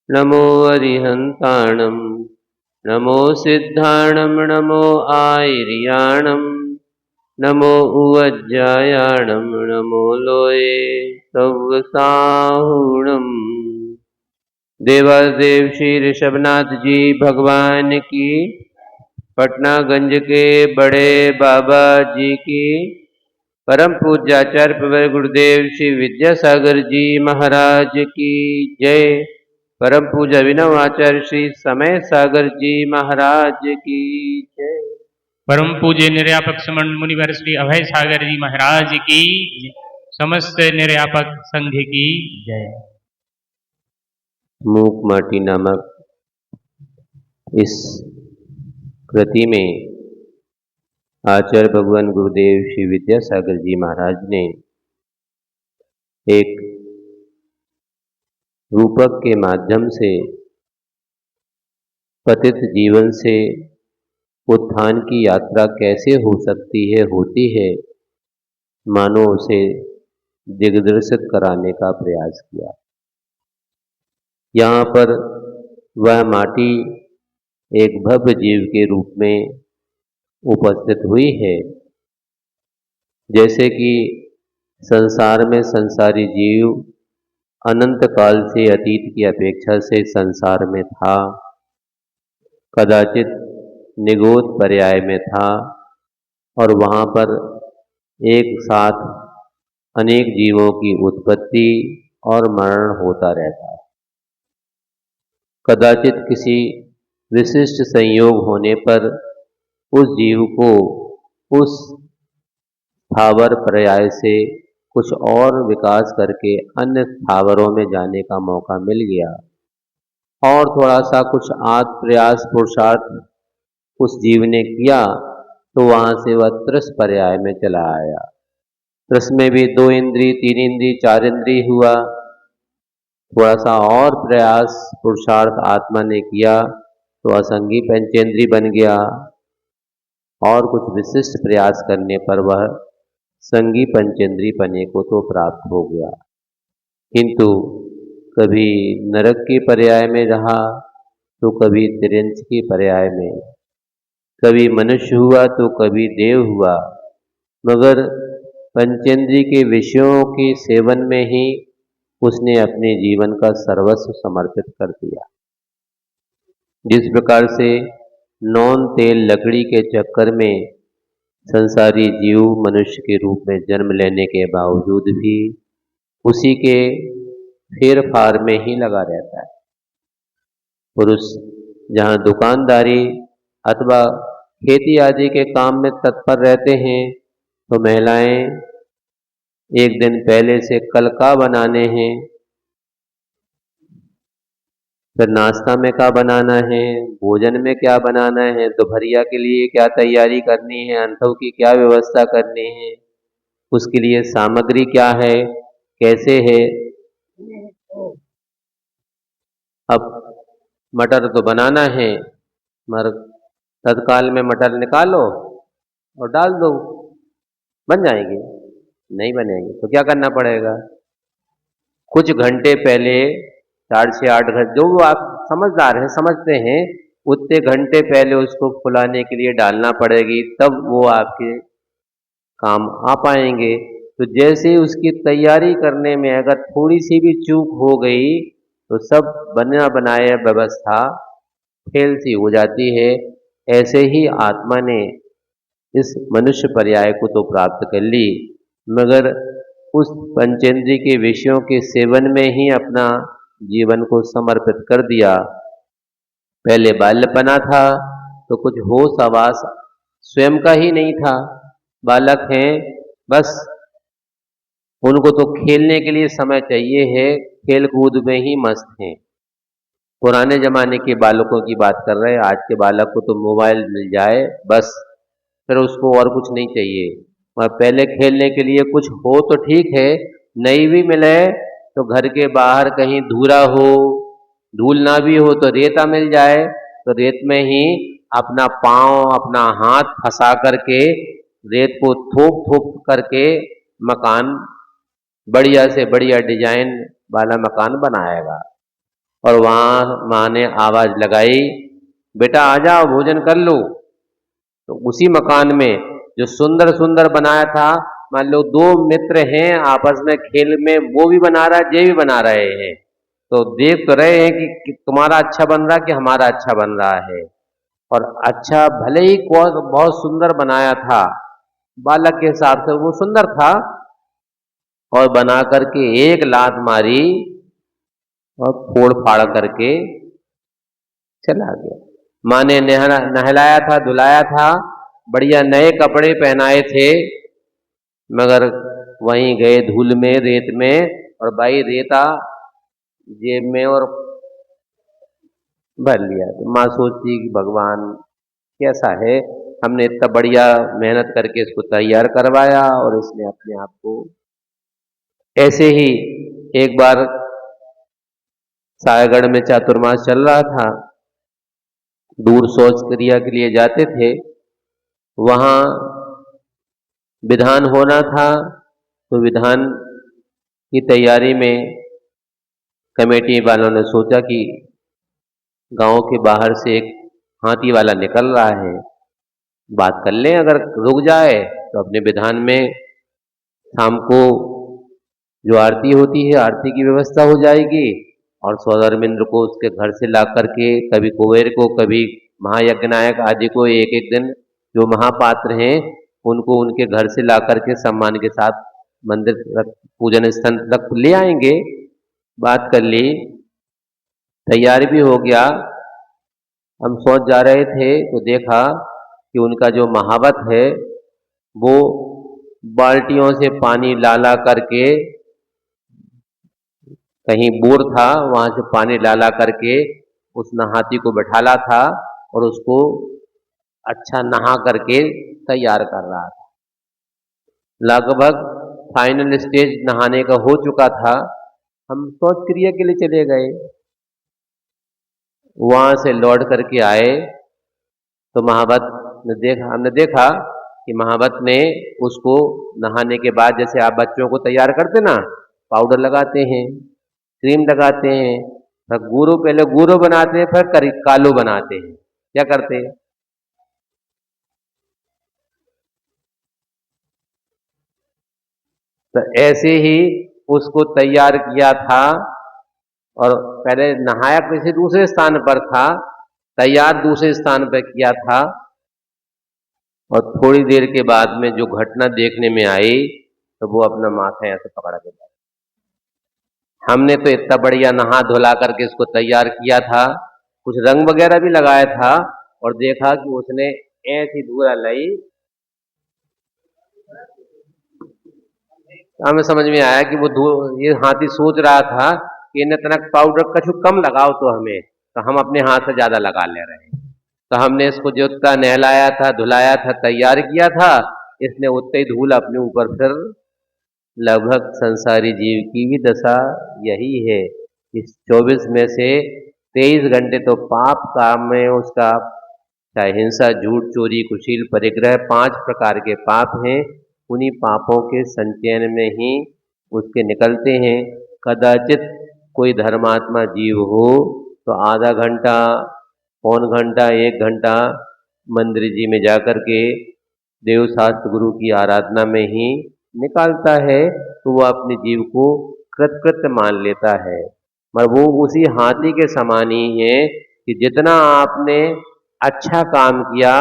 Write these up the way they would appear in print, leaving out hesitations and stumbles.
नमो अरिहन्ताणं नमो सिद्धाणं नमो आयर्याणं नमो उवज्जायाणं नमो लोये सव्वसाहुणम्। देवादेव श्री ऋषभनाथ जी भगवान की, पटनागंज के बड़े बाबा जी की, परम पूज्य आचार्य प्रवर गुरुदेव श्री विद्यासागर जी महाराज की जय। परम पूज्य अभिनव आचार्य श्री समय सागर जी महाराज की जय। परम पूज्य निर्यापक समन मुनिवर श्री अभय सागर जी महाराज की, समस्त निर्यापक संघ की जय। मूक माटी नामक इस कृति में आचार्य भगवान गुरुदेव श्री विद्यासागर जी महाराज ने एक रूपक के माध्यम से पतित जीवन से उत्थान की यात्रा कैसे हो सकती है, होती है, मानो उसे दिग्दर्शित कराने का प्रयास किया। यहाँ पर वह माटी एक भव्य जीव के रूप में उपस्थित हुई है। जैसे कि संसार में संसारी जीव अनंत काल से अतीत की अपेक्षा से संसार में था, कदाचित निगोद पर्याय में था, और वहाँ पर एक साथ अनेक जीवों की उत्पत्ति और मरण होता रहता है। कदाचित किसी विशिष्ट संयोग होने पर उस जीव को उस स्थावर पर्याय से कुछ और विकास करके अन्य स्थावरों में जाने का मौका मिल गया, और थोड़ा सा कुछ आत्म प्रयास पुरुषार्थ उस जीव ने किया तो वहाँ से वह त्रस पर्याय में चला आया। त्रस में भी 2 इंद्री, 3 इंद्री, 4 इंद्री हुआ। थोड़ा सा और प्रयास पुरुषार्थ आत्मा ने किया तो असंगी पंचेंद्री बन गया, और कुछ विशिष्ट प्रयास करने पर वह संगी पंचेंद्री पने को तो प्राप्त हो गया। किंतु कभी नरक के पर्याय में रहा तो कभी तिर्यंच के पर्याय में, कभी मनुष्य हुआ तो कभी देव हुआ, मगर पंचेंद्री के विषयों के सेवन में ही उसने अपने जीवन का सर्वस्व समर्पित कर दिया। जिस प्रकार से नौन तेल लकड़ी के चक्कर में संसारी जीव मनुष्य के रूप में जन्म लेने के बावजूद भी उसी के फेर फार में ही लगा रहता है। पुरुष जहाँ दुकानदारी अथवा खेती आदि के काम में तत्पर रहते हैं, तो महिलाएं एक दिन पहले से कल का बनाने हैं, फिर नाश्ता में क्या बनाना है, भोजन में क्या बनाना है, दोपहरिया के लिए क्या तैयारी करनी है, अंतों की क्या व्यवस्था करनी है, उसके लिए सामग्री क्या है, कैसे है। अब मटर तो बनाना है, मगर तत्काल में मटर निकालो और डाल दो, बन जाएंगे? नहीं बनेंगे। तो क्या करना पड़ेगा? कुछ घंटे पहले 4 से 8 घंटे, जो वो आप समझदार हैं समझते हैं, उतने घंटे पहले उसको फुलाने के लिए डालना पड़ेगी, तब वो आपके काम आ पाएंगे। तो जैसे उसकी तैयारी करने में अगर थोड़ी सी भी चूक हो गई तो सब बना बनाया व्यवस्था फेल सी हो जाती है। ऐसे ही आत्मा ने इस मनुष्य पर्याय को तो प्राप्त कर ली, मगर उस पंचेंद्री के विषयों के सेवन में ही अपना जीवन को समर्पित कर दिया। पहले बाल्यपना था तो कुछ होश आवास स्वयं का ही नहीं था। बालक हैं, बस उनको तो खेलने के लिए समय चाहिए है, खेल कूद में ही मस्त हैं। पुराने जमाने के बालकों की बात कर रहे हैं, आज के बालक को तो मोबाइल मिल जाए बस, फिर उसको और कुछ नहीं चाहिए। और पहले खेलने के लिए कुछ हो तो ठीक है, नहीं भी मिले तो घर के बाहर कहीं धूरा हो, धूल ना भी हो तो रेता मिल जाए, तो रेत में ही अपना पाँव अपना हाथ फंसा करके रेत को थोप थोप करके मकान बढ़िया से बढ़िया डिजाइन वाला मकान बनाएगा। और वहाँ माँ ने आवाज लगाई, बेटा आ जाओ भोजन कर लो। तो उसी मकान में जो सुंदर सुंदर बनाया था, मान लो दो मित्र हैं आपस में खेल में, वो भी बना रहा है, ये भी बना रहे हैं, तो देख तो रहे हैं कि तुम्हारा अच्छा बन रहा है कि हमारा अच्छा बन रहा है। और अच्छा भले ही बहुत सुंदर बनाया था, बालक के हिसाब से वो सुंदर था, और बना करके एक लात मारी और फोड़ फाड़ करके चला गया। माँ ने नहलाया था, धुलाया था, बढ़िया नए कपड़े पहनाए थे, मगर वहीं गए धूल में, रेत में, और भाई रेता जेब में और भर लिया। तो माँ सोचती कि भगवान कैसा है, हमने इतना बढ़िया मेहनत करके इसको तैयार करवाया और इसने अपने आप को। ऐसे ही एक बार सायगढ़ में चातुर्मास चल रहा था, दूर शौच क्रिया के लिए जाते थे, वहाँ विधान होना था, तो विधान की तैयारी में कमेटी वालों ने सोचा कि गांव के बाहर से एक हाथी वाला निकल रहा है, बात कर लें, अगर रुक जाए तो अपने विधान में शाम को जो आरती होती है, आरती की व्यवस्था हो जाएगी, और सौधर्मेंद्र को उसके घर से ला करके, कभी कुबेर को, कभी महायज्ञ नायक आदि को, एक एक दिन जो महापात्र हैं उनको उनके घर से ला करके सम्मान के साथ मंदिर तक, पूजन स्थल तक ले आएंगे। बात कर ली, तैयार भी हो गया। हम सोच जा रहे थे तो देखा कि उनका जो महावत है वो बाल्टियों से पानी ला ला करके, कहीं बोर था वहां से पानी ला ला करके उस हाथी को बैठाला था और उसको अच्छा नहा करके तैयार कर रहा था। लगभग फाइनल स्टेज नहाने का हो चुका था, हम शौच क्रिया के लिए चले गए। वहां से लौट करके आए तो महावत ने हमने देखा कि महावत ने उसको नहाने के बाद, जैसे आप बच्चों को तैयार करते ना, पाउडर लगाते हैं, क्रीम लगाते हैं, फिर गुरु, पहले गुरु बनाते हैं, फिर कालो बनाते हैं, क्या करते हैं? तो ऐसे ही उसको तैयार किया था, और पहले नहाया किसी दूसरे स्थान पर था, तैयार दूसरे स्थान पर किया था, और थोड़ी देर के बाद में जो घटना देखने में आई तो वो अपना माथा ऐसे पकड़ के बैठा। हमने तो इतना बढ़िया नहा धुला करके इसको तैयार किया था, कुछ रंग वगैरह भी लगाया था, और देखा कि उसने ऐसी धूला लाई। हमें समझ में आया कि वो ये हाथी सोच रहा था कि इन्हें तनक पाउडर कछु कम लगाओ तो हमें, तो हम अपने हाथ से ज्यादा लगा ले रहे हैं। तो हमने इसको जितना नहलाया था, धुलाया था, तैयार किया था, इसने उतने ही धूल अपने ऊपर फिर। लगभग संसारी जीव की भी दशा यही है। इस 24 में से 23 घंटे तो पाप काम में उसका, चाहे हिंसा, झूठ, चोरी, कुशील, परिग्रह, 5 प्रकार के पाप हैं। उन्हीं पापों के संचयन में ही उसके निकलते हैं। कदाचित कोई धर्मात्मा जीव हो तो आधा घंटा, पौन घंटा, 1 घंटा मंदिर जी में जाकर के देव शास्त्र गुरु की आराधना में ही निकालता है, तो वह अपने जीव को कृतकृत्य मान लेता है। मगर वो उसी हाथी के समान ही है कि जितना आपने अच्छा काम किया,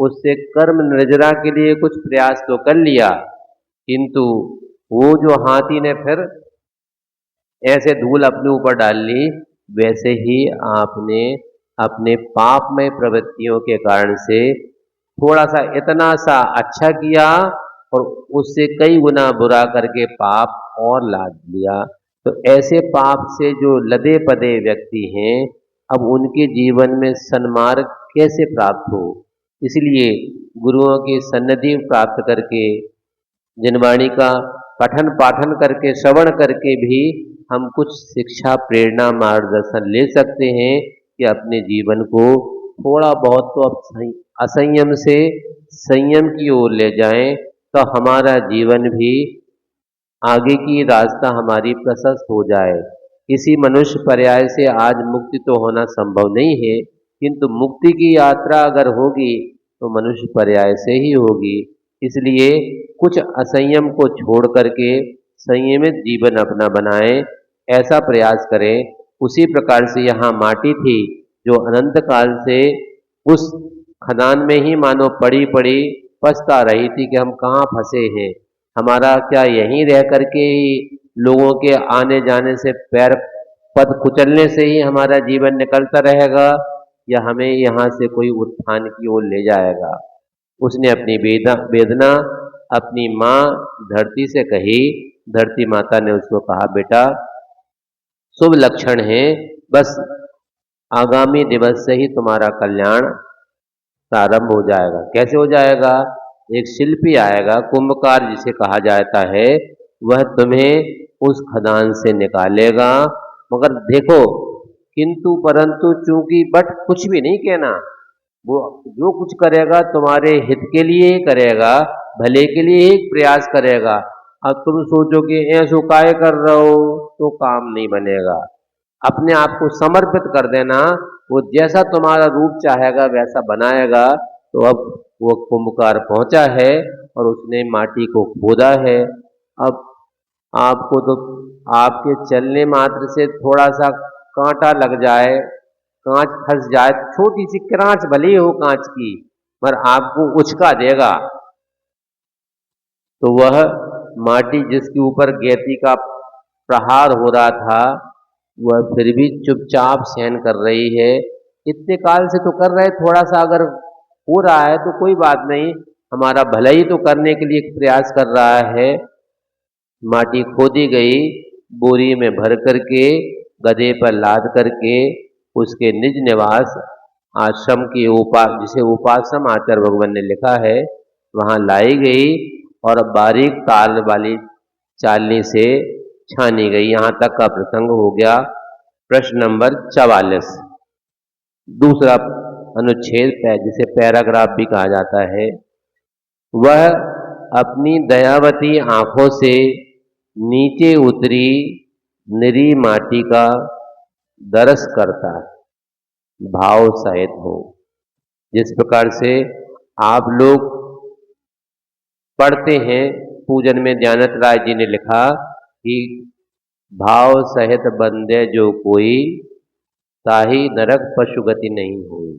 उससे कर्म निर्जरा के लिए कुछ प्रयास तो कर लिया, किंतु वो जो हाथी ने फिर ऐसे धूल अपने ऊपर डाल ली, वैसे ही आपने अपने पापमय प्रवृत्तियों के कारण से थोड़ा सा, इतना सा अच्छा किया और उससे कई गुना बुरा करके पाप और लाद लिया। तो ऐसे पाप से जो लदे पदे व्यक्ति हैं, अब उनके जीवन में सन्मार्ग कैसे प्राप्त हो? इसलिए गुरुओं की सन्निधि प्राप्त करके, जिनवाणी का पठन पाठन करके, श्रवण करके भी हम कुछ शिक्षा, प्रेरणा, मार्गदर्शन ले सकते हैं कि अपने जीवन को थोड़ा बहुत तो अब असंयम से संयम की ओर ले जाएं, तो हमारा जीवन भी, आगे की रास्ता हमारी प्रशस्त हो जाए। किसी मनुष्य पर्याय से आज मुक्ति तो होना संभव नहीं है, किंतु मुक्ति की यात्रा अगर होगी तो मनुष्य पर्याय से ही होगी। इसलिए कुछ असंयम को छोड़ करके संयमित जीवन अपना बनाएं, ऐसा प्रयास करें। उसी प्रकार से यहाँ माटी थी जो अनंत काल से उस खदान में ही मानो पड़ी पड़ी पछता रही थी कि हम कहाँ फंसे हैं। हमारा क्या यहीं रह करके ही लोगों के आने जाने से पैर पद कुचलने से ही हमारा जीवन निकलता रहेगा, या हमें यहाँ से कोई उत्थान की ओर ले जाएगा। उसने अपनी वेदना अपनी माँ धरती से कही। धरती माता ने उसको कहा, बेटा शुभ लक्षण है, बस आगामी दिवस से ही तुम्हारा कल्याण प्रारंभ हो जाएगा। कैसे हो जाएगा? एक शिल्पी आएगा, कुंभकार जिसे कहा जाता है, वह तुम्हें उस खदान से निकालेगा। मगर देखो, किंतु परंतु चूंकि बट कुछ भी नहीं कहना, वो जो कुछ करेगा तुम्हारे हित के लिए ही करेगा, भले के लिए ही प्रयास करेगा। अब तुम सोचोगे ऐसो काय कर रहे हो, तो काम नहीं बनेगा। अपने आप को समर्पित कर देना, वो जैसा तुम्हारा रूप चाहेगा वैसा बनाएगा। तो अब वो कुंभकार पहुंचा है और उसने माटी को खोदा है। अब आपको तो आपके चलने मात्र से थोड़ा सा कांटा लग जाए, कांच फंस जाए, छोटी सी क्रांच भले ही हो कांच की, पर आपको उचका देगा। तो वह माटी जिसके ऊपर गैती का प्रहार हो रहा था, वह फिर भी चुपचाप सहन कर रही है। इतने काल से तो कर रहे, थोड़ा सा अगर हो रहा है तो कोई बात नहीं, हमारा भला ही तो करने के लिए प्रयास कर रहा है। माटी खोदी गई, बोरी में भर करके गधे पर लाद करके उसके निज निवास आश्रम की जिसे उपासम आचार्य भगवान ने लिखा है, वहाँ लाई गई और बारीक ताल वाली चालनी से छानी गई। यहाँ तक का प्रसंग हो गया। प्रश्न नंबर 44, दूसरा अनुच्छेद जिसे पैराग्राफ भी कहा जाता है। वह अपनी दयावती आंखों से नीचे उतरी निरी माटी का दरस करता है, भाव सहित हो। जिस प्रकार से आप लोग पढ़ते हैं, पूजन में दयानंद राय जी ने लिखा कि भाव सहित बंदे जो कोई, ताही नरक पशु गति नहीं हुई।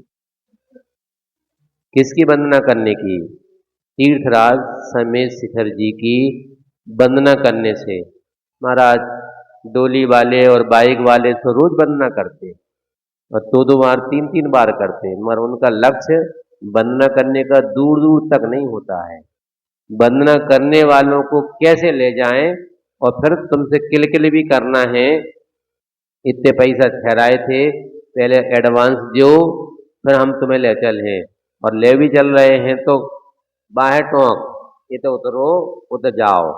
किसकी वंदना करने की? तीर्थराज समेत शिखर जी की वंदना करने से। महाराज डोली वाले और बाइक वाले तो रोज वंदना करते और दो बार 3 बार करते, मगर उनका लक्ष्य वंदना करने का दूर दूर तक नहीं होता है। वंदना करने वालों को कैसे ले जाएं, और फिर तुमसे किलकिल भी करना है। इतने पैसा ठहराए थे, पहले एडवांस दो, फिर हम तुम्हें ले चले, और ले भी चल रहे हैं तो बाहर टोंक, ये तो उतरो उतर जाओ।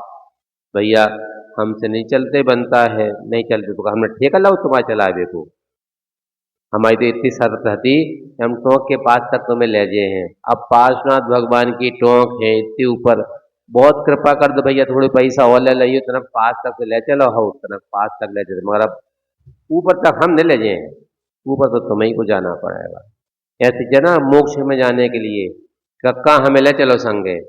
भैया हमसे नहीं चलते, बनता है नहीं चलते तो हमने ठेका लाओ तुम्हारे चलावे को। हमारी तो इतनी शर्त थी कि हम टोंक के पास तक तुम्हें ले गए हैं। अब पार्श्वनाथ भगवान की टोंक है इतनी ऊपर, बहुत कृपा कर दो भैया, थोड़े पैसा और ले लियो, तरफ पास तक ले चलो, हो तरफ पास तक ले चलो, मगर अब ऊपर तक हम नहीं ले जाए हैं, ऊपर तो तुम्हें को जाना पड़ेगा। ऐसे जना मोक्ष में जाने के लिए कक्का हमें ले चलो संगे,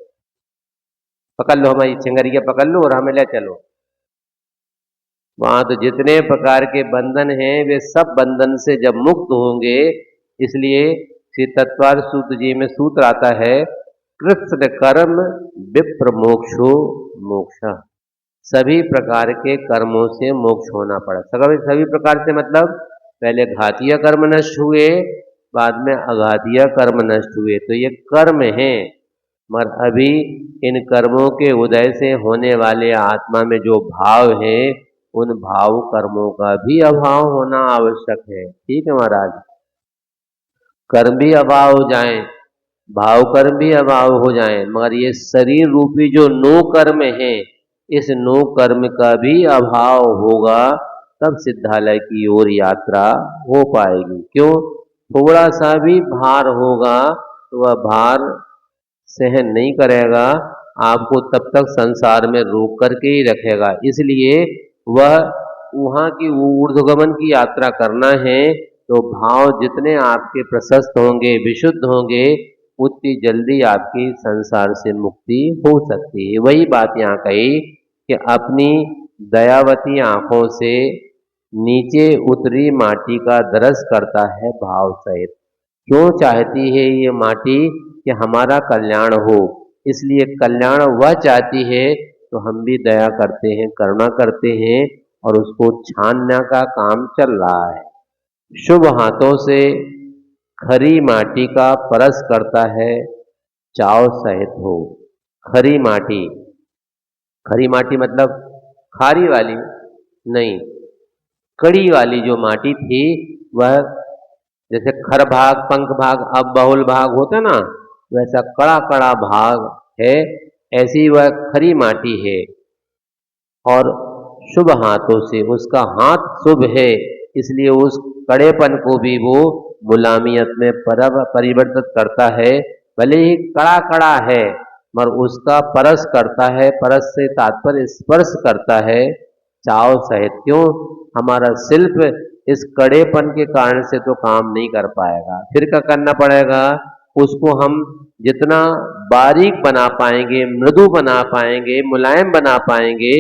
पकड़ लो हमारी चिंगरिया पकड़ लो और हमें ले चलो। वहां तो जितने प्रकार के बंधन हैं वे सब बंधन से जब मुक्त होंगे, इसलिए श्री तत्वार सूत्र जी में सूत्र आता है, कृष्ण कर्म विप्र मोक्षो मोक्ष। सभी प्रकार के कर्मों से मोक्ष होना पड़ा। सभी प्रकार से मतलब पहले घातीय कर्म नष्ट हुए, बाद में अघातीय कर्म नष्ट हुए, तो ये कर्म है। मगर अभी इन कर्मों के उदय से होने वाले आत्मा में जो भाव है, उन भाव कर्मों का भी अभाव होना आवश्यक है। ठीक है महाराज, कर्म भी अभाव हो जाएं, भाव कर्म भी अभाव हो जाएं, मगर ये शरीर रूपी जो नो कर्म है, इस नो कर्म का भी अभाव होगा, तब सिद्धालय की ओर यात्रा हो पाएगी। क्यों? थोड़ा सा भी भार होगा तो वह भार सहन नहीं करेगा, आपको तब तक संसार में रोक करके ही रखेगा। इसलिए वह वहाँ की ऊर्ध्वगमन की यात्रा करना है तो भाव जितने आपके प्रशस्त होंगे, विशुद्ध होंगे, उतनी जल्दी आपकी संसार से मुक्ति हो सकती है। वही बात यहाँ कही कि अपनी दयावती आंखों से नीचे उतरी माटी का दरस करता है भाव सहित। क्यों चाहती है ये माटी कि हमारा कल्याण हो, इसलिए कल्याण वह चाहती है तो हम भी दया करते हैं, करुणा करते हैं और उसको छानने का काम चल रहा है। शुभ हाथों से खरी माटी का परस करता है चाव सहित हो। खरी माटी मतलब खारी वाली नहीं, कड़ी वाली जो माटी थी वह, जैसे खर भाग, पंख भाग, अब बहुल भाग होता ना, वैसा कड़ा कड़ा भाग है, ऐसी वह खरी माटी है। और शुभ हाथों से, उसका हाथ शुभ है, इसलिए उस कड़ेपन को भी वो गुलामियत में परिवर्तित करता है। भले ही कड़ा कड़ा है मगर उसका परस करता है, परस से तात्पर्य स्पर्श करता है चाव सहित। क्यों? हमारा शिल्प इस कड़ेपन के कारण से तो काम नहीं कर पाएगा, फिर क्या करना पड़ेगा? उसको हम जितना बारीक बना पाएंगे, मृदु बना पाएंगे, मुलायम बना पाएंगे,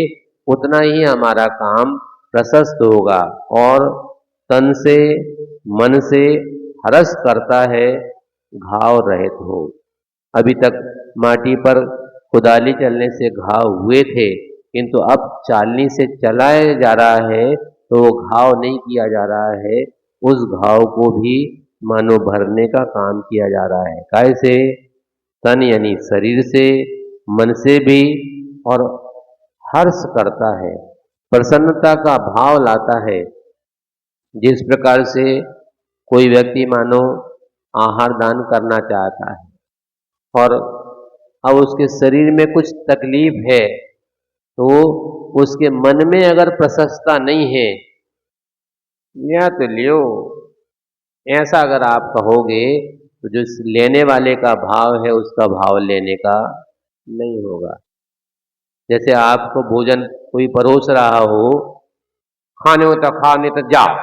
उतना ही हमारा काम प्रशस्त होगा और तन से, मन से हरस करता है घाव रहित हो। अभी तक माटी पर कुदाली चलने से घाव हुए थे, किंतु अब चालनी से चलाया जा रहा है तो वो घाव नहीं किया जा रहा है, उस घाव को भी मानो भरने का काम किया जा रहा है। कैसे? तन यानी शरीर से, मन से भी, और हर्ष करता है, प्रसन्नता का भाव लाता है। जिस प्रकार से कोई व्यक्ति मानो आहार दान करना चाहता है और अब उसके शरीर में कुछ तकलीफ है, तो उसके मन में अगर प्रशंसता नहीं है, या तो लियो, ऐसा अगर आप कहोगे तो जो लेने वाले का भाव है उसका भाव लेने का नहीं होगा। जैसे आपको भोजन कोई परोस रहा हो, खाने हो तो खाओ, नहीं तो जाओ,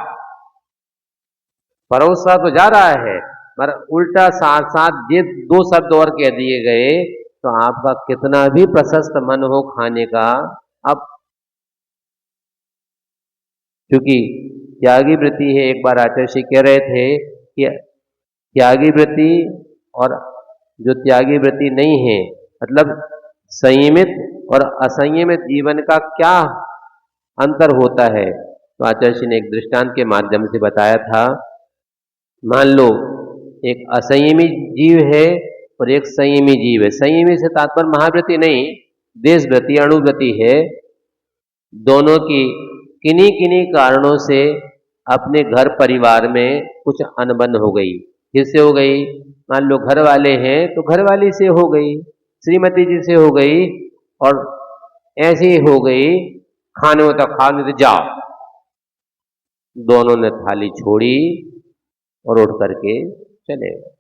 परोसा तो जा रहा है पर उल्टा साथ साथ ये दो शब्द और कह दिए गए तो आपका कितना भी प्रशस्त मन हो खाने का, अब क्योंकि त्यागी वृत्ति है। एक बार आचार्य श्री कह रहे थे कि त्यागी वृत्ति और जो त्यागी वृत्ति नहीं है, मतलब संयमित और असंयमित जीवन का क्या अंतर होता है। तो आचार्य श्री ने एक दृष्टांत के माध्यम से बताया था। मान लो एक असंयमी जीव है और एक संयमी जीव है। संयमी से तात्पर्य महाव्रति नहीं, देशव्रति, अणुव्रति है। दोनों की किन्हीं किन्हीं कारणों से अपने घर परिवार में कुछ अनबन हो गई। किससे हो गई? मान लो घर वाले हैं तो घरवाली से हो गई, श्रीमती जी से हो गई, और ऐसी हो गई, खाने में तो खा, नहीं तो जाओ। दोनों ने थाली छोड़ी और उठ करके चले गए।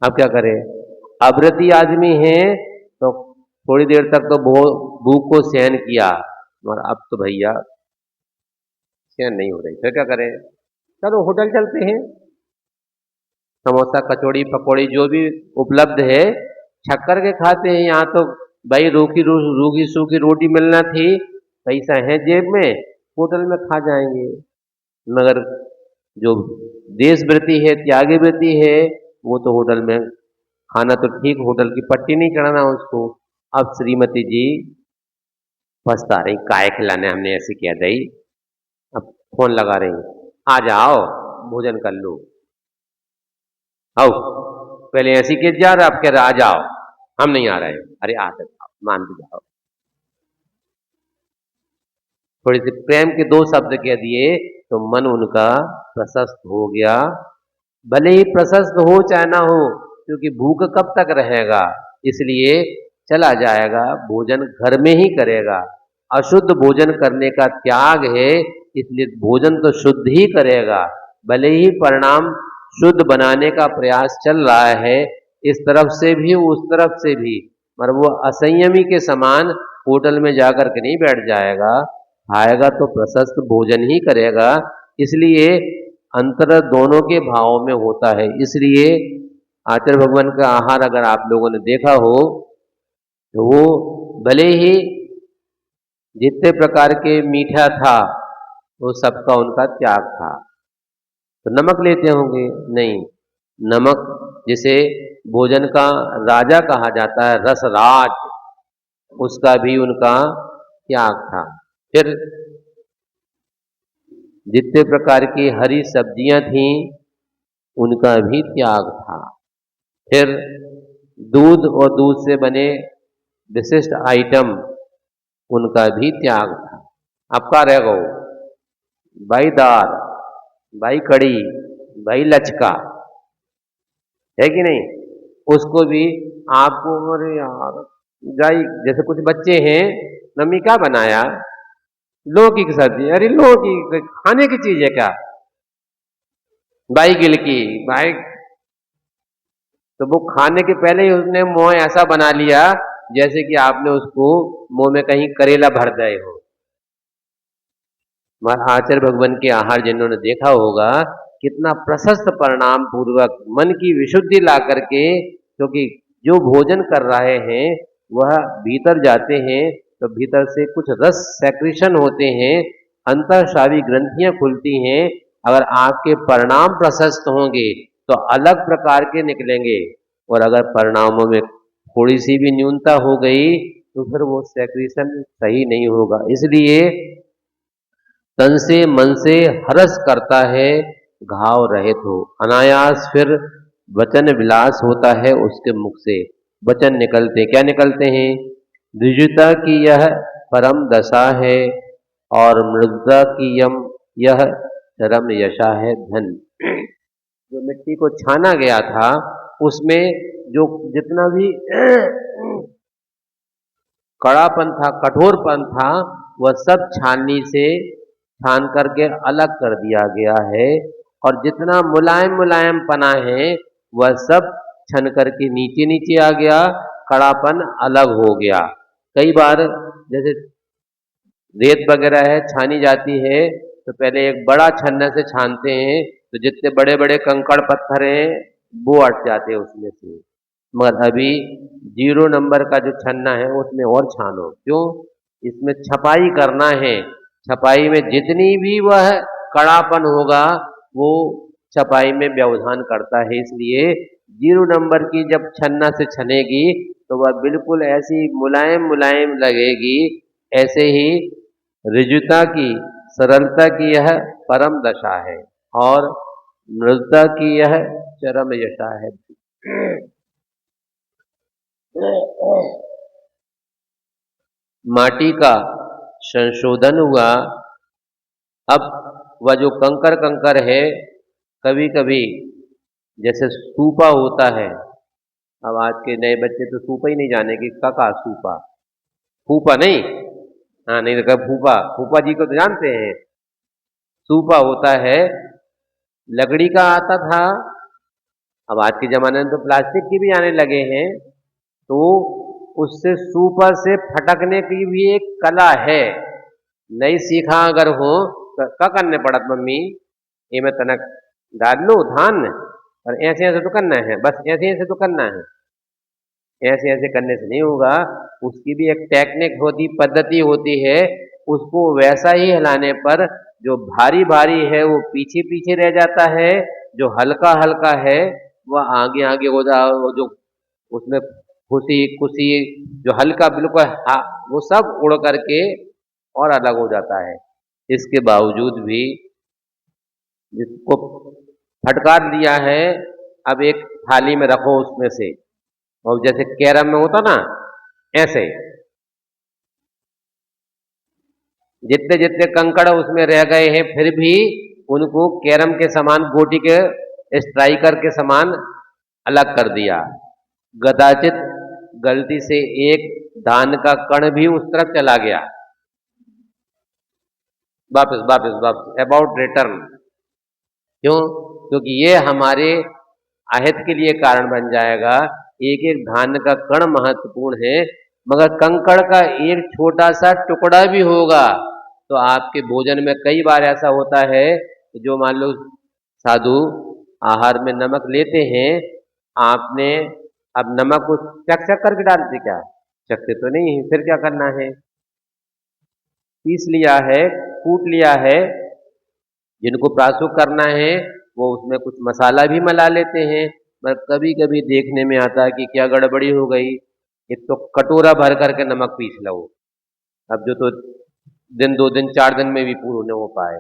अब क्या करें? अव्रती आदमी है तो थोड़ी देर तक तो भूख को सहन किया, और अब तो भैया सहन नहीं हो रही, फिर क्या करें? चलो होटल चलते हैं, समोसा कचौड़ी पकौड़ी जो भी उपलब्ध है छक्कर के खाते हैं। यहाँ तो भाई रूखी सूखी रोटी मिलना थी, पैसा है जेब में, होटल में खा जाएंगे। मगर जो देशव्रति है, त्यागी वृत्ति है, वो तो होटल में खाना तो ठीक, होटल की पट्टी नहीं चढ़ाना उसको। अब श्रीमती जी पछता रही, काय खिलाने हमने ऐसे किया दई। अब फोन लगा रही, आ जाओ भोजन कर लो। आओ, पहले ऐसी के जा रहा, अब कह रहा आ जाओ, हम नहीं आ रहे। अरे आ जाओ, मान भी जाओ। थोड़ी सी प्रेम के दो शब्द कह दिए तो मन उनका प्रशस्त हो गया। भले ही प्रशस्त हो चाहे ना हो, क्योंकि भूख कब तक रहेगा, इसलिए चला जाएगा, भोजन घर में ही करेगा। अशुद्ध भोजन करने का त्याग है, इसलिए भोजन तो शुद्ध ही करेगा। भले ही परिणाम शुद्ध बनाने का प्रयास चल रहा है, इस तरफ से भी उस तरफ से भी, मगर वो असंयमी के समान होटल में जाकर के नहीं बैठ जाएगा, खाएगा तो प्रशस्त भोजन ही करेगा, इसलिए अंतर दोनों के भावों में होता है। इसलिए आचार्य भगवान का आहार अगर आप लोगों ने देखा हो तो वो भले ही जितने प्रकार के मीठा था वो सबका उनका त्याग था। तो नमक लेते होंगे? नहीं, नमक जिसे भोजन का राजा कहा जाता है, रसराज, उसका भी उनका त्याग था। फिर जितने प्रकार की हरी सब्जियां थीं उनका भी त्याग था। फिर दूध और दूध से बने विशिष्ट आइटम, उनका भी त्याग था। अब का रह गो भाई दाल, भाई कड़ी, भाई लचका, है कि नहीं? उसको भी आपको, अरे यार जाई, जैसे कुछ बच्चे हैं, मम्मी क्या बनाया? लौकी की सब्जी। अरे लौकी खाने की चीज है क्या? भाई गिलकी, भाई, तो वो खाने के पहले ही उसने मुंह ऐसा बना लिया जैसे कि आपने उसको मुंह में कहीं करेला भर दिए हो। आचार्य भगवान के आहार जिन्होंने देखा होगा, कितना प्रशस्त परिणाम पूर्वक मन की विशुद्धि ला करके, क्योंकि जो भोजन कर रहे हैं वह भीतर जाते हैं तो भीतर से कुछ रस सेक्रेशन होते हैं, अंतःस्रावी ग्रंथियां खुलती हैं। अगर आपके परिणाम प्रशस्त होंगे तो अलग प्रकार के निकलेंगे, और अगर परिणामों में थोड़ी सी भी न्यूनता हो गई तो फिर वो सेक्रेशन सही नहीं होगा। इसलिए तन से मन से हरस करता है घाव रहित हो, अनायास फिर वचन विलास होता है उसके मुख से। वचन निकलते, क्या निकलते हैं? द्विजता की यह परम दशा है और मृदा की यह चरम यशा है धन। जो मिट्टी को छाना गया था उसमें जो जितना भी कड़ापन था, कठोरपन था, वह सब छाननी से छान करके अलग कर दिया गया है, और जितना मुलायम मुलायम पना है वह सब छन करके नीचे नीचे आ गया, कड़ापन अलग हो गया। कई बार जैसे रेत वगैरह है छानी जाती है तो पहले एक बड़ा छन्ने से छानते हैं, तो जितने बड़े बड़े कंकड़ पत्थर हैं वो हट जाते हैं उसमें से। मगर अभी 0 नंबर का जो छन्ना है उसमें और छानो, क्यों? इसमें छपाई करना है। छपाई में जितनी भी वह कड़ापन होगा वो छपाई में व्यवधान करता है, इसलिए 0 नंबर की जब छन्ना से छनेगी तो वह बिल्कुल ऐसी मुलायम मुलायम लगेगी। ऐसे ही ऋजुता की, सरलता की यह परम दशा है और मृदुता की यह चरम यशा है। माटी का संशोधन हुआ। अब वह जो कंकर कंकर है, कभी कभी जैसे सूपा होता है, अब आज के नए बच्चे तो सूपा ही नहीं जाने कि काका सूपा, फूफा नहीं, हाँ नहीं तो फूफा, फूफा जी को तो जानते हैं। सूपा होता है, लकड़ी का आता था, अब आज के जमाने में तो प्लास्टिक के भी आने लगे हैं, तो उससे सूपर से फटकने की भी एक कला है। नहीं सीखा अगर हो तो क्या करने पड़त मम्मी? ये मैं तनक डाल लो धान, और ऐसे ऐसे तो करना है, बस ऐसे ऐसे तो करना है, ऐसे ऐसे करने से नहीं होगा। उसकी भी एक टेक्निक होती, पद्धति होती है। उसको वैसा ही हिलाने पर जो भारी भारी है वो पीछे पीछे रह जाता है, जो हल्का हल्का है वह आगे आगे हो जा, जो उसमें खुशी खुशी जो हल्का बिल्कुल वो सब उड़ करके और अलग हो जाता है। इसके बावजूद भी जिसको फटकार दिया है, अब एक थाली में रखो उसमें से, और जैसे कैरम में होता ना, ऐसे जितने जितने कंकड़ उसमें रह गए हैं फिर भी उनको कैरम के समान, गोटी के स्ट्राइकर के समान अलग कर दिया। कदाचित गलती से एक धान का कण भी उस तरफ चला गया, वापस वापस वापस अबाउट रिटर्न। क्यों? क्योंकि ये हमारे अहित के लिए कारण बन जाएगा। एक एक धान का कण महत्वपूर्ण है, मगर कंकड़ का एक छोटा सा टुकड़ा भी होगा तो आपके भोजन में कई बार ऐसा होता है कि जो मान लो साधु आहार में नमक लेते हैं, आपने अब नमक को चक चक करके डालते, क्या चखते तो नहीं है, फिर क्या करना है, पीस लिया है, कूट लिया है। जिनको प्राशुक करना है वो उसमें कुछ मसाला भी मिला लेते हैं, पर कभी कभी देखने में आता है कि क्या गड़बड़ी हो गई, एक तो कटोरा भर करके नमक पीस लो, अब जो तो दिन 2 दिन 4 दिन में भी पूर्ण न हो पाए।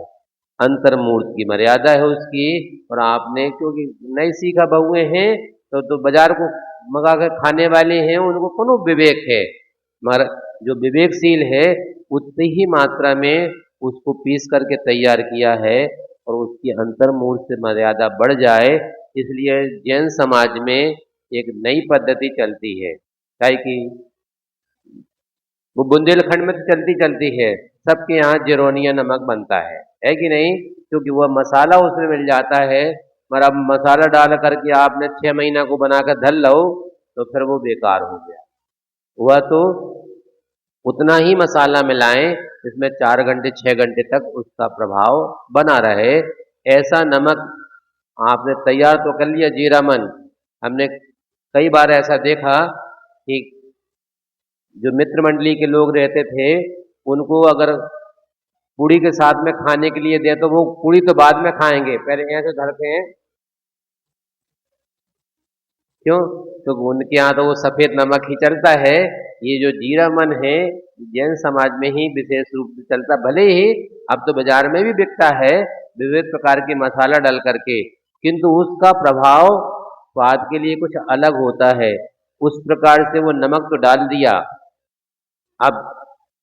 अंतर्मूर्त की मर्यादा है उसकी, और आपने क्योंकि नई सीखा बहुए हैं तो बाजार को मंगा कर खाने वाले हैं, उनको कोनो विवेक है, मगर जो विवेकशील है उतनी ही मात्रा में उसको पीस करके तैयार किया है, और उसकी अंतर्मूर्त से मर्यादा बढ़ जाए, इसलिए जैन समाज में एक नई पद्धति चलती है, क्या कि वो बुंदेलखंड में तो चलती चलती है, सबके यहाँ जिरोनिया नमक बनता है कि नहीं, क्योंकि वह मसाला उसमें मिल जाता है। मगर अब मसाला डाल करके आपने 6 महीना को बनाकर धर लो तो फिर वो बेकार हो गया। वह तो उतना ही मसाला मिलाएं जिसमें 4 घंटे 6 घंटे तक उसका प्रभाव बना रहे। ऐसा नमक आपने तैयार तो कर लिया जीरा मन, हमने कई बार ऐसा देखा कि जो मित्र मंडली के लोग रहते थे उनको अगर पूड़ी के साथ में खाने के लिए दे तो वो पूड़ी तो बाद में खाएंगे, पहले ऐसे धरते हैं, क्यों, तो उनके यहाँ तो वो सफेद नमक ही चलता है। ये जो जीरा मन है जैन समाज में ही विशेष रूप से चलता, भले ही अब तो बाजार में भी बिकता है विविध प्रकार के मसाला डाल करके, किंतु उसका प्रभाव स्वाद के लिए कुछ अलग होता है। उस प्रकार से वो नमक तो डाल दिया, अब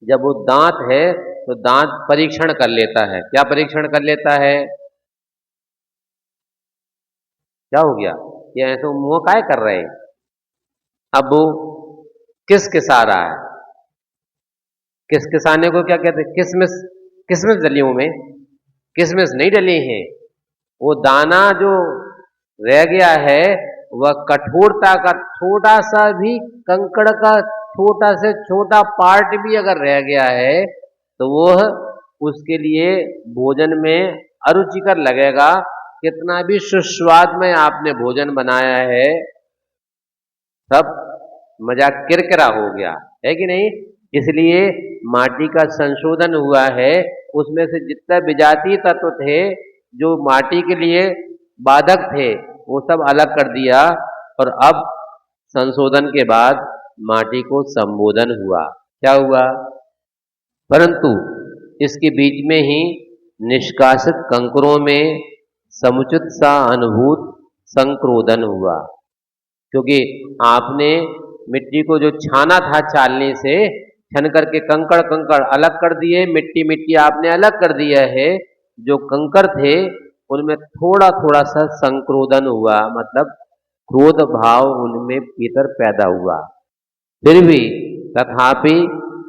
जब वो दांत है तो दांत परीक्षण कर लेता है, क्या परीक्षण कर लेता है, क्या हो गया, ये ऐसे मुंह काय कर रहे हैं, अब वो किस किसा रहा है, किस किसाने को क्या कहते हैं, किसमिस, किसमिस डली में, किसमिस नहीं डली है, वो दाना जो रह गया है वह कठोरता का छोटा सा भी, कंकड़ का छोटा से छोटा पार्ट भी अगर रह गया है तो वह उसके लिए भोजन में अरुचिकर लगेगा, कितना भी सुस्वाद में आपने भोजन बनाया है सब मजाक किरकिरा हो गया, है कि नहीं। इसलिए माटी का संशोधन हुआ है, उसमें से जितना विजातीय तत्व थे जो माटी के लिए बाधक थे वो सब अलग कर दिया, और अब संशोधन के बाद माटी को संबोधन हुआ, क्या हुआ, परंतु इसके बीच में ही निष्कासित कंकरों में समुचित सा अनुभूत संक्रोधन हुआ, क्योंकि आपने मिट्टी को जो छाना था चालने से, छन करके कंकड़ कंकड़ अलग कर दिए, मिट्टी मिट्टी आपने अलग कर दिया है, जो कंकड़ थे उनमें थोड़ा थोड़ा सा संक्रोधन हुआ, मतलब क्रोध भाव उनमें भीतर पैदा हुआ। फिर भी तथापि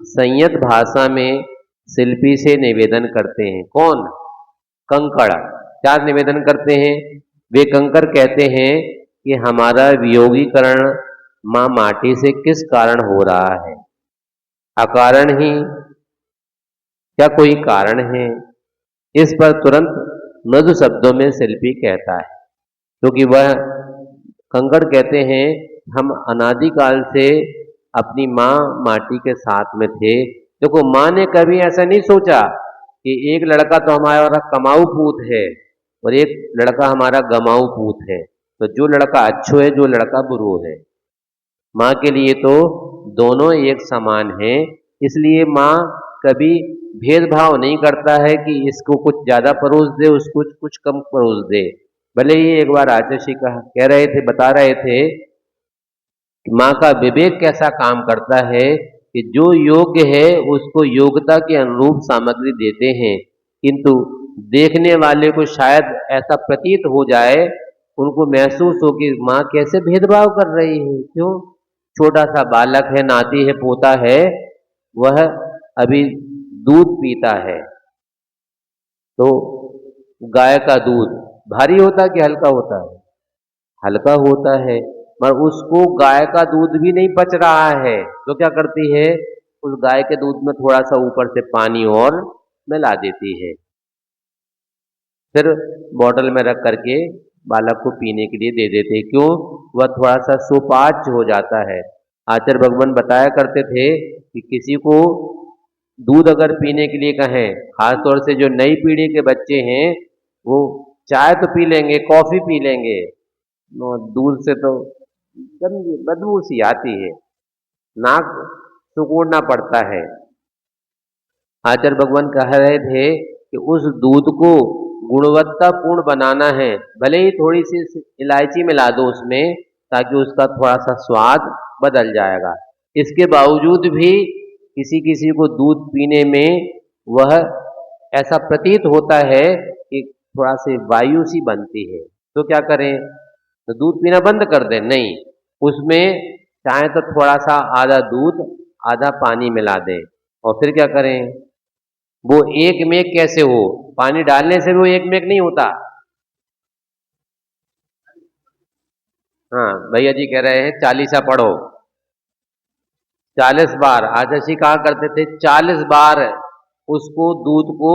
संयत भाषा में शिल्पी से निवेदन करते हैं, कौन, कंकड़, क्या निवेदन करते हैं, वे कंकड़ कहते हैं कि हमारा वियोगीकरण मां माटी से किस कारण हो रहा है, अकारण ही, क्या कोई कारण है। इस पर तुरंत मृदु शब्दों में शिल्पी कहता है, क्योंकि वह कंकड़ कहते हैं हम अनादिकाल से अपनी माँ माटी के साथ में थे। देखो माँ ने कभी ऐसा नहीं सोचा कि एक लड़का तो हमारा कमाऊ पूत है और एक लड़का हमारा गमाऊ पूत है, तो जो लड़का अच्छो है जो लड़का बुरो है। माँ के लिए तो दोनों एक समान हैं, इसलिए माँ कभी भेदभाव नहीं करता है कि इसको कुछ ज़्यादा परोस दे उसको कुछ कम परोस दे। भले ही एक बार आचार्य कह रहे थे, बता रहे थे कि माँ का विवेक कैसा काम करता है कि जो योग्य है उसको योग्यता के अनुरूप सामग्री देते हैं, किंतु देखने वाले को शायद ऐसा प्रतीत हो जाए, उनको महसूस हो कि माँ कैसे भेदभाव कर रही है, क्यों, छोटा सा बालक है, नाती है, पोता है, वह अभी दूध पीता है, तो गाय का दूध भारी होता है कि हल्का होता है, हल्का होता है, पर उसको गाय का दूध भी नहीं पच रहा है, तो क्या करती है, उस गाय के दूध में थोड़ा सा ऊपर से पानी और मिला देती है, फिर बॉटल में रख करके बालक को पीने के लिए दे देते हैं। क्यों? वह थोड़ा सा सुपाच्य हो जाता है। आचार्य भगवान बताया करते थे कि किसी को दूध अगर पीने के लिए कहें, खासतौर से जो नई पीढ़ी के बच्चे हैं वो चाय तो पी लेंगे, कॉफी पी लेंगे, दूध से तो गंदी बदबू सी आती है, नाक सिकुड़ना पड़ता है। आचार्य भगवान कह रहे थे कि उस दूध को गुणवत्तापूर्ण बनाना है, भले ही थोड़ी सी इलायची मिला दो उसमें ताकि उसका थोड़ा सा स्वाद बदल जाएगा। इसके बावजूद भी किसी किसी को दूध पीने में वह ऐसा प्रतीत होता है कि थोड़ा सी वायु सी बनती है, तो क्या करें? तो दूध पीना बंद कर दें? नहीं, उसमें चाहे तो थोड़ा सा आधा दूध आधा पानी मिला दें, और फिर क्या करें? वो एक मेघ कैसे हो? पानी डालने से वो एक मेघ नहीं होता। हाँ, भैया जी कह रहे हैं 40 पढ़ो, 40 बार आचार्य जी कहा करते थे 40 बार उसको दूध को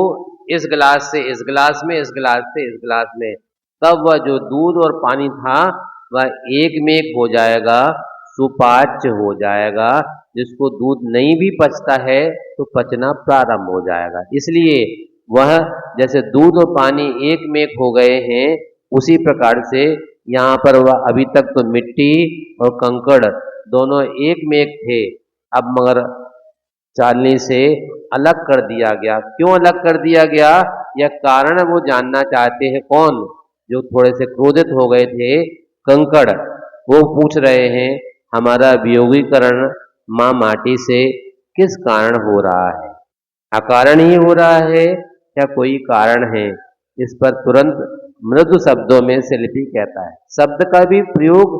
इस गिलास से इस गिलास में, इस गिलास से इस गिलास में, तब वह जो दूध और पानी था वह एक मेघ हो जाएगा, सुपाच्य हो जाएगा। जिसको दूध नहीं भी पचता है तो पचना प्रारंभ हो जाएगा। इसलिए वह जैसे दूध और पानी एक मेघ हो गए हैं, उसी प्रकार से यहाँ पर वह अभी तक तो मिट्टी और कंकड़ दोनों एक मेघ थे, अब मगर चालनी से अलग कर दिया गया। क्यों अलग कर दिया गया? यह कारण वो जानना चाहते हैं। कौन? जो थोड़े से क्रोधित हो गए थे, कंकड़, वो पूछ रहे हैं हमारा वियोगीकरण माँ माटी से किस कारण हो रहा है? अकारण ही हो रहा है या कोई कारण है? इस पर तुरंत मृदु शब्दों में शिल्पी कहता है। शब्द का भी प्रयोग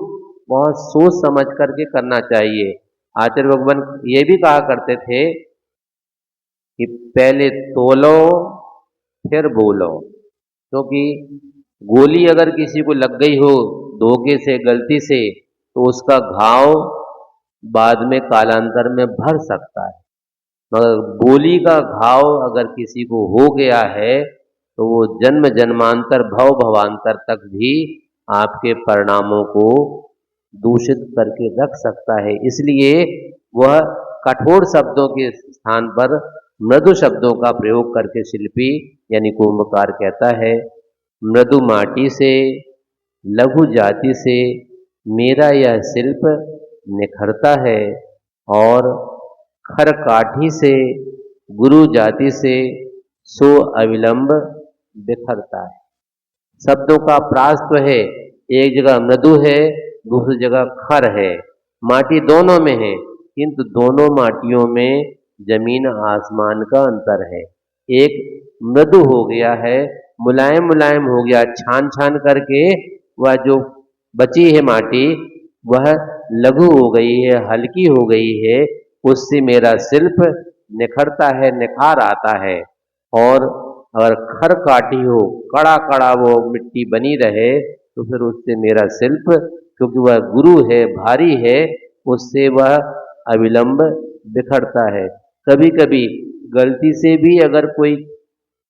बहुत सोच समझ करके करना चाहिए। आचार्य भगवान ये भी कहा करते थे कि पहले तोलो फिर बोलो, क्योंकि गोली अगर किसी को लग गई हो धोखे से, गलती से, तो उसका घाव बाद में कालांतर में भर सकता है, मगर गोली का घाव अगर किसी को हो गया है तो वो जन्म जन्मांतर भव भवांतर तक भी आपके परिणामों को दूषित करके रख सकता है। इसलिए वह कठोर शब्दों के स्थान पर मृदु शब्दों का प्रयोग करके शिल्पी यानी कुंभकार कहता है, मृदु माटी से लघु जाति से मेरा यह शिल्प निखरता है, और खर काठी से गुरु जाति से सो अविलंब बिखरता है। शब्दों का प्रास्तव है, एक जगह मृदु है, दूसरी जगह खर है, माटी दोनों में है, किंतु दोनों माटियों में जमीन आसमान का अंतर है। एक मृदु हो गया है, मुलायम मुलायम हो गया, छान छान करके वह जो बची है माटी वह लघु हो गई है, हल्की हो गई है, उससे मेरा शिल्प निखरता है, निखार आता है। और अगर खर काटी हो, कड़ा कड़ा वो मिट्टी बनी रहे, तो फिर उससे मेरा शिल्प, क्योंकि वह गुरु है, भारी है, उससे वह अविलंब बिखरता है। कभी कभी गलती से भी अगर कोई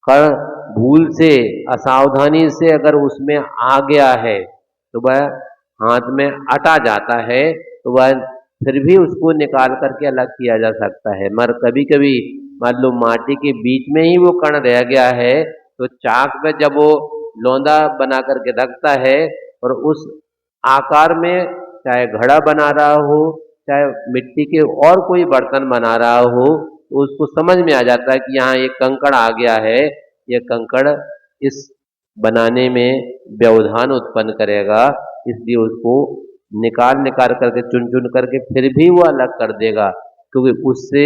कण भूल से, असावधानी से अगर उसमें आ गया है तो वह हाथ में अटा जाता है, तो वह फिर भी उसको निकाल करके अलग किया जा सकता है। मगर कभी कभी मान लो माटी के बीच में ही वो कण रह गया है, तो चाक में जब वो लौंदा बना करके रखता है और उस आकार में चाहे घड़ा बना रहा हो, चाहे मिट्टी के और कोई बर्तन बना रहा हो, तो उसको समझ में आ जाता है कि यहाँ एक कंकड़ आ गया है, यह कंकड़ इस बनाने में व्यवधान उत्पन्न करेगा, इसलिए उसको निकाल निकाल करके चुन चुन करके फिर भी वो अलग कर देगा, क्योंकि उससे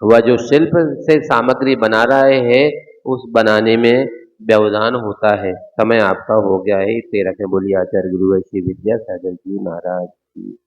वह जो शिल्प से सामग्री बना रहे हैं उस बनाने में व्यवधान होता है। समय आपका हो गया है, इसे रखें। बोलिए आचार्य गुरु श्री विद्या सागर जी महाराज की।